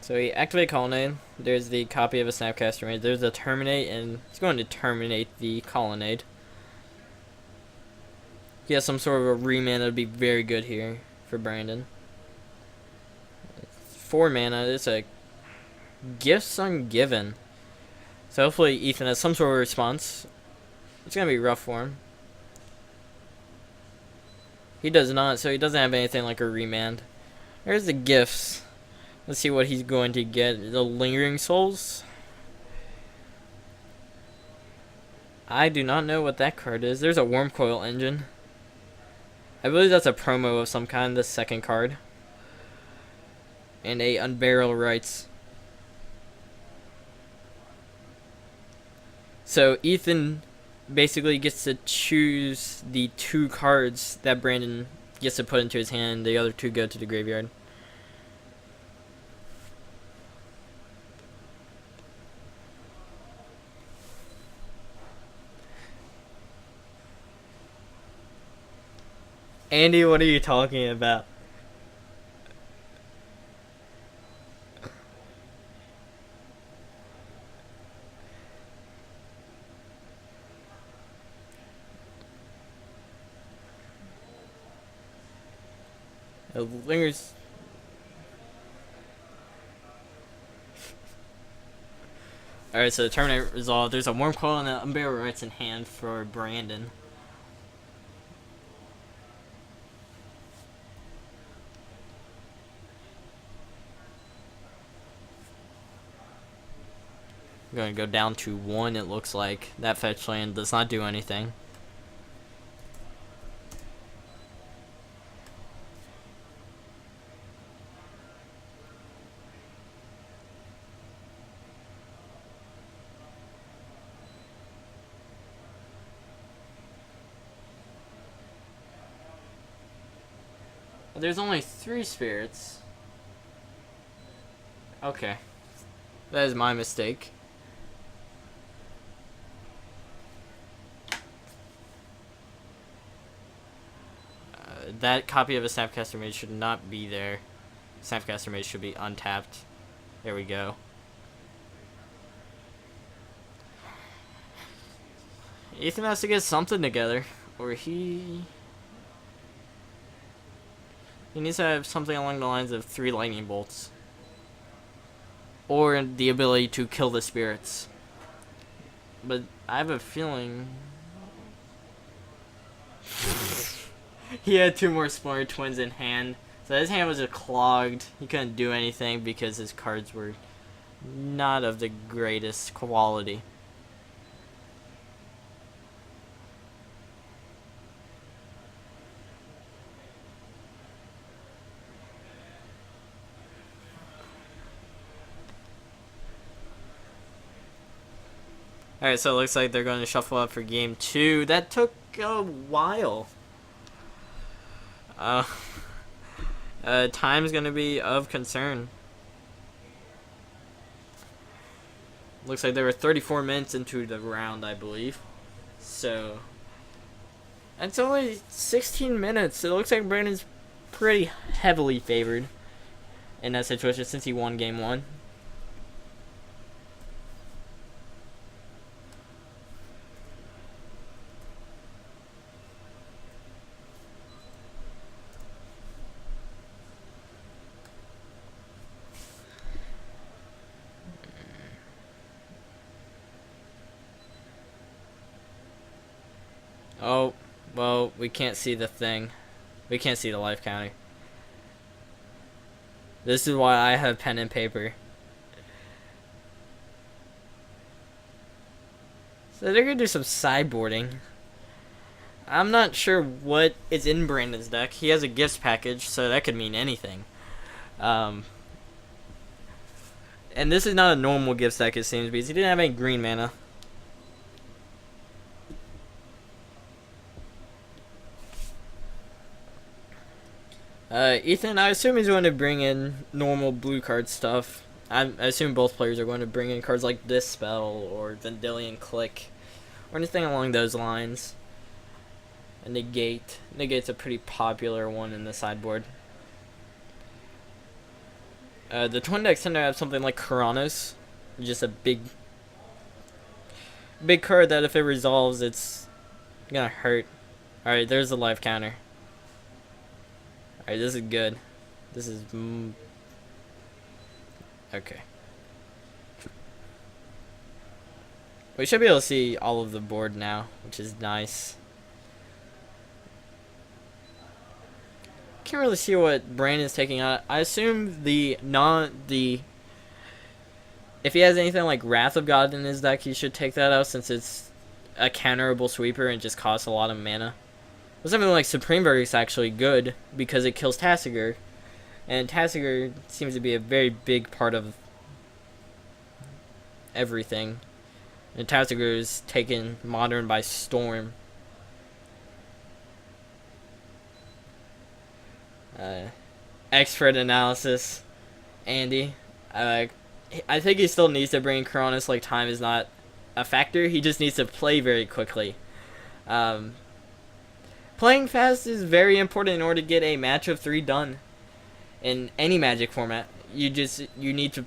So he activate Colonnade. There's the copy of a Snapcaster Mage. There's the Terminate, and he's going to terminate the Colonnade. He has some sort of a remand that would be very good here for Brandon. 4 mana. It's a Gifts Ungiven. So hopefully Ethan has some sort of response. It's going to be rough for him. He does not, so he doesn't have anything like a remand. There's the gifts. Let's see what he's going to get. The Lingering Souls. I do not know what that card is. There's a Wormcoil Engine. I believe that's a promo of some kind, the second card. And a Unburial Rites. So Ethan basically gets to choose the 2 cards that Brandon gets to put into his hand. The other 2 go to the graveyard. Andy, what are you talking about? It lingers. Alright, so the Terminate resolved. There's a Wormcoil and an Unburial Rites in hand for Brandon. I'm going to go down to 1, it looks like. That fetch land does not do anything. There's only 3 spirits. Okay. That is my mistake. That copy of a Snapcaster Mage should not be there. Snapcaster Mage should be untapped. There we go. Ethan has to get something together, or he needs to have something along the lines of 3 lightning bolts, or the ability to kill the spirits. But I have a feeling he had 2 more Splinter Twins in hand, so his hand was just clogged. He couldn't do anything because his cards were not of the greatest quality. Alright, so it looks like they're going to shuffle up for game 2. That took a while. Time's going to be of concern. Looks like there were 34 minutes into the round, I believe. So, it's only 16 minutes. It looks like Brandon's pretty heavily favored in that situation since he won game 1. Oh, well, we can't see the thing. We can't see the life counter. This is why I have pen and paper. So they're going to do some sideboarding. I'm not sure what is in Brandon's deck. He has a gifts package, so that could mean anything. And this is not a normal gifts deck, it seems, because he didn't have any green mana. Ethan, I assume he's going to bring in normal blue card stuff. I assume both players are going to bring in cards like Dispel or Vendilion Click or anything along those lines. A Negate. Negate's a pretty popular one in the sideboard. The twin decks tend to have something like Karanos, just a big card that if it resolves, it's gonna hurt. Alright, there's the life counter. Alright, this is good. This is... okay. We should be able to see all of the board now, which is nice. Can't really see what Brandon's taking out. I assume if he has anything like Wrath of God in his deck, he should take that out since it's a counterable sweeper and just costs a lot of mana. But something like Supreme Verdict's actually good because it kills Tasigur. And Tasigur seems to be a very big part of everything. And Tasigur is taking Modern by storm. Expert analysis, Andy. I think he still needs to bring Karanos like time is not a factor. He just needs to play very quickly. Playing fast is very important in order to get a match of 3 done in any Magic format. You need to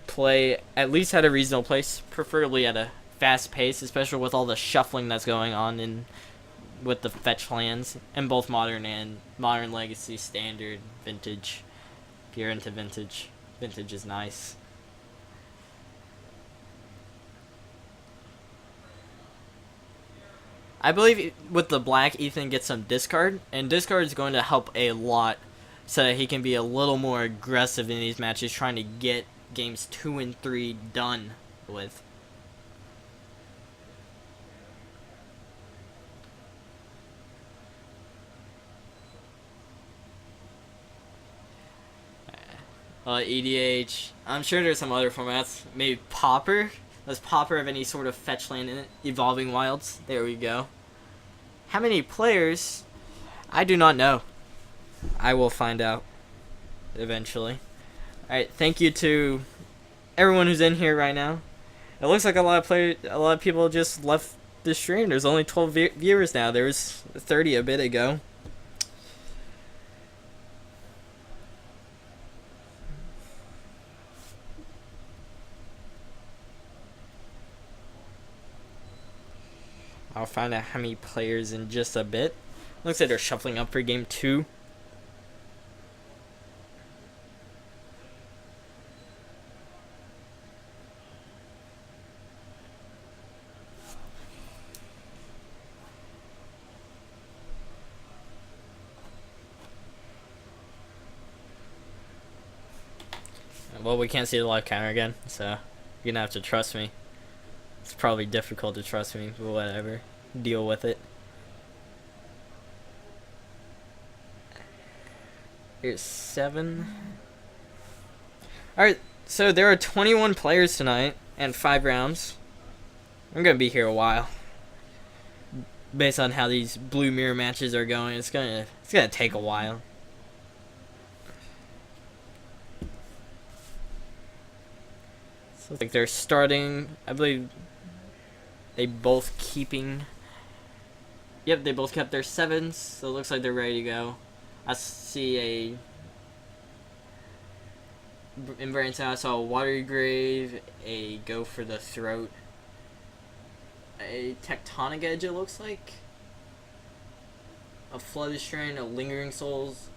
play at least at a reasonable pace, preferably at a fast pace, especially with all the shuffling that's going on with the fetch lands in both Modern and Modern Legacy, Standard, Vintage. If you're into Vintage, Vintage is nice. I believe with the black, Ethan gets some discard, and discard is going to help a lot so that he can be a little more aggressive in these matches, trying to get games 2 and 3 done with. EDH. I'm sure there's some other formats. Maybe Pauper. Does Pauper have any sort of fetch land in it? Evolving Wilds. There we go. How many players? I do not know. I will find out eventually. Alright, thank you to everyone who's in here right now. It looks like a lot of people just left the stream. There's only 12 viewers now. There was 30 a bit ago. I'll find out how many players in just a bit. Looks like they're shuffling up for game 2. Well, we can't see the live counter again, so you're gonna have to trust me. It's probably difficult to trust me, but whatever. Deal with it. Here's 7. Alright, so there are 21 players tonight and 5 rounds. I'm gonna be here a while. Based on how these blue mirror matches are going, it's gonna take a while. So it's like they're starting, I believe they both keeping. Yep, they both kept their 7s, so it looks like they're ready to go. I see in Brandon, I saw a Watery Grave, a Go for the Throat, a Tectonic Edge, it looks like, a Flooded Strain, a Lingering Souls.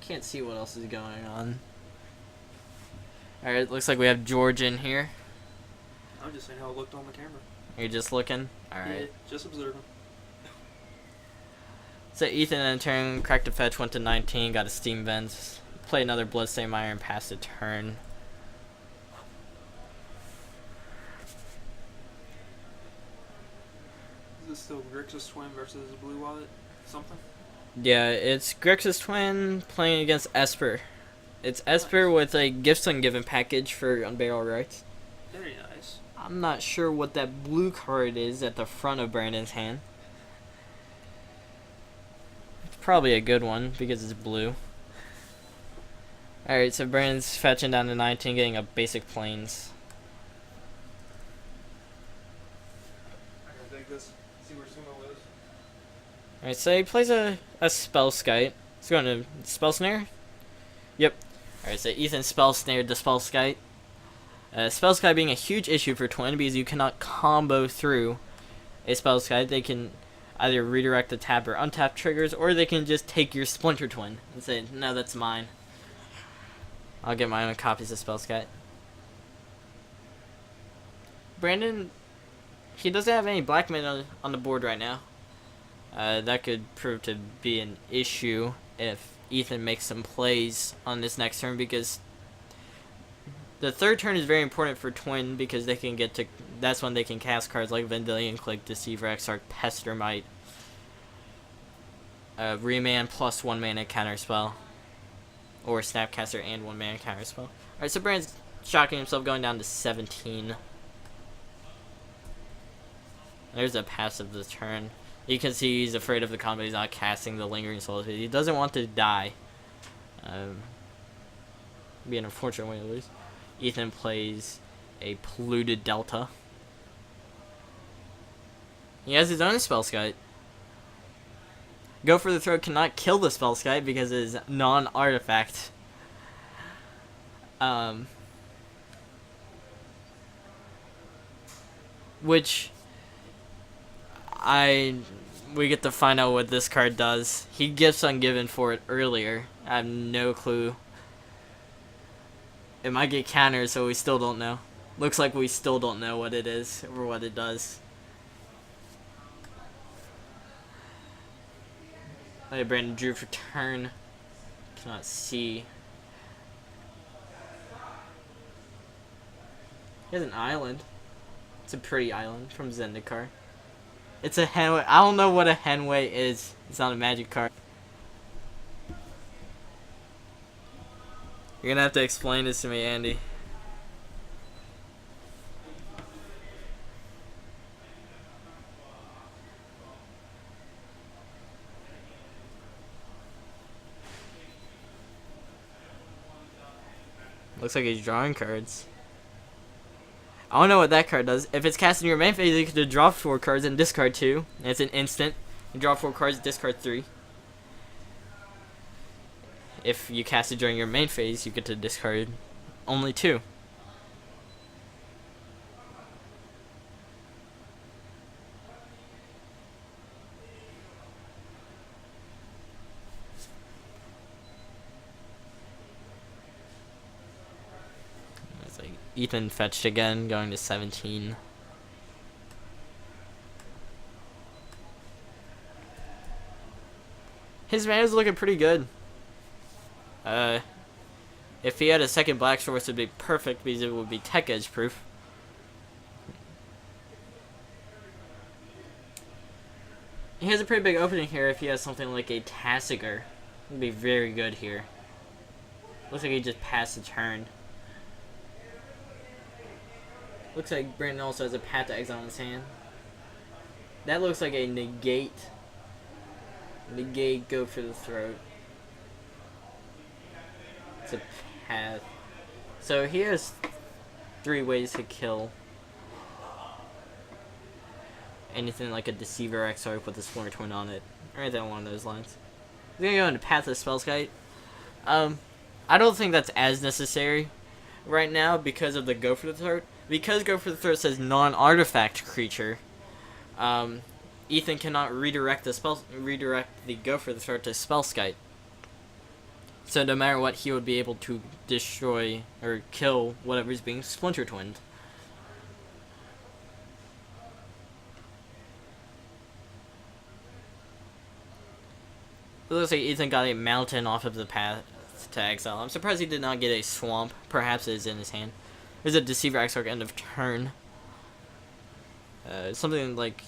Can't see what else is going on. Alright, looks like we have George in here. I'm just saying how it looked on the camera. You're just looking? Alright. Yeah, just observing. So Ethan in turn, cracked a fetch, went to 19, got a Steam Vents, played another Bloodstained Mire and passed a turn. Is this still Grixis Twin versus Blue Wallet? Something? Yeah, it's Grixis Twin playing against Esper. It's Esper with a Gifts Ungiven package for Unburial Rights. Very nice. I'm not sure what that blue card is at the front of Brandon's hand. It's probably a good one because it's blue. Alright, so Brandon's fetching down to 19, getting a basic Plains. I gotta take this, see where Sumo is. Alright, so he plays a Spellskite. Let's go into Spell Snare. Yep. Alright, so Ethan Spell Snared the Spell Skite. Spell Skite being a huge issue for Twin because you cannot combo through a Spell Skite. They can either redirect the tap or untap triggers, or they can just take your Splinter Twin and say, no, that's mine. I'll get my own copies of Spell Skite. Brandon, he doesn't have any black men on the board right now. That could prove to be an issue if Ethan makes some plays on this next turn, because the third turn is very important for Twin because they can get to. That's when they can cast cards like Vendilion Click, Deceiver, Exarch, Pestermite, Remand plus 1 mana counterspell, or Snapcaster and 1 mana counterspell. Alright, so Brandon's shocking himself, going down to 17. There's a passive this turn. You can see he's afraid of the combo. He's not casting the Lingering Souls. He doesn't want to die. Be an unfortunate way to lose. Ethan plays a Polluted Delta. He has his own Spellskite. Go for the Throat cannot kill the Spellskite because it is non-artifact. Which we get to find out what this card does. He gifts Ungiven for it earlier. I have no clue. It might get countered, so we still don't know. Looks like we still don't know what it is or what it does. Okay, Brandon drew for turn. Cannot see. He has an island. It's a pretty island from Zendikar. It's a Henway. I don't know what a Henway is. It's not a magic card. You're gonna have to explain this to me, Andy. Looks like he's drawing cards. I don't know what that card does. If it's cast in your main phase, you can draw 4 cards and discard 2. And it's an instant. You draw 4 cards, discard 3. If you cast it during your main phase, you get to discard only 2. It's like Ethan fetched again, going to 17. His mana's looking pretty good. If he had a second black source, it would be perfect because it would be tech edge proof. He has a pretty big opening here. If he has something like a Tassiger, it would be very good here. Looks like he just passed the turn. Looks like Brandon also has a Path to Exile in his hand. That looks like a negate. Negate, go for the throat. It's a path. So he has 3 ways to kill anything like a Deceiver Exarch with a Splinter Twin on it, or anything along those lines. We're gonna go into Path of Spellskite. I don't think that's as necessary right now because of the Go for the Throat. Because Go for the Throat says non-artifact creature, Ethan cannot redirect the Go for the Throat to Spellskite. So no matter what, he would be able to destroy or kill whatever's being Splinter Twinned. It looks like Ethan got a mountain off of the Path to Exile. I'm surprised he did not get a swamp. Perhaps it is in his hand. There's a Deceiver Exarch end of turn. Something like...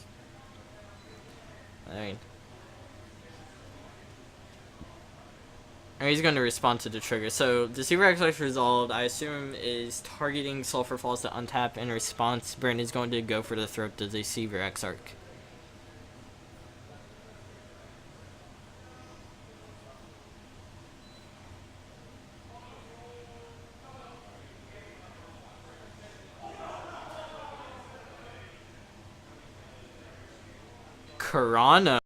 he's going to respond to the trigger. So, Deceiver Exarch resolved, I assume, is targeting Sulfur Falls to untap. In response, Brandon's going to go for the throat to Deceiver Exarch. Karana.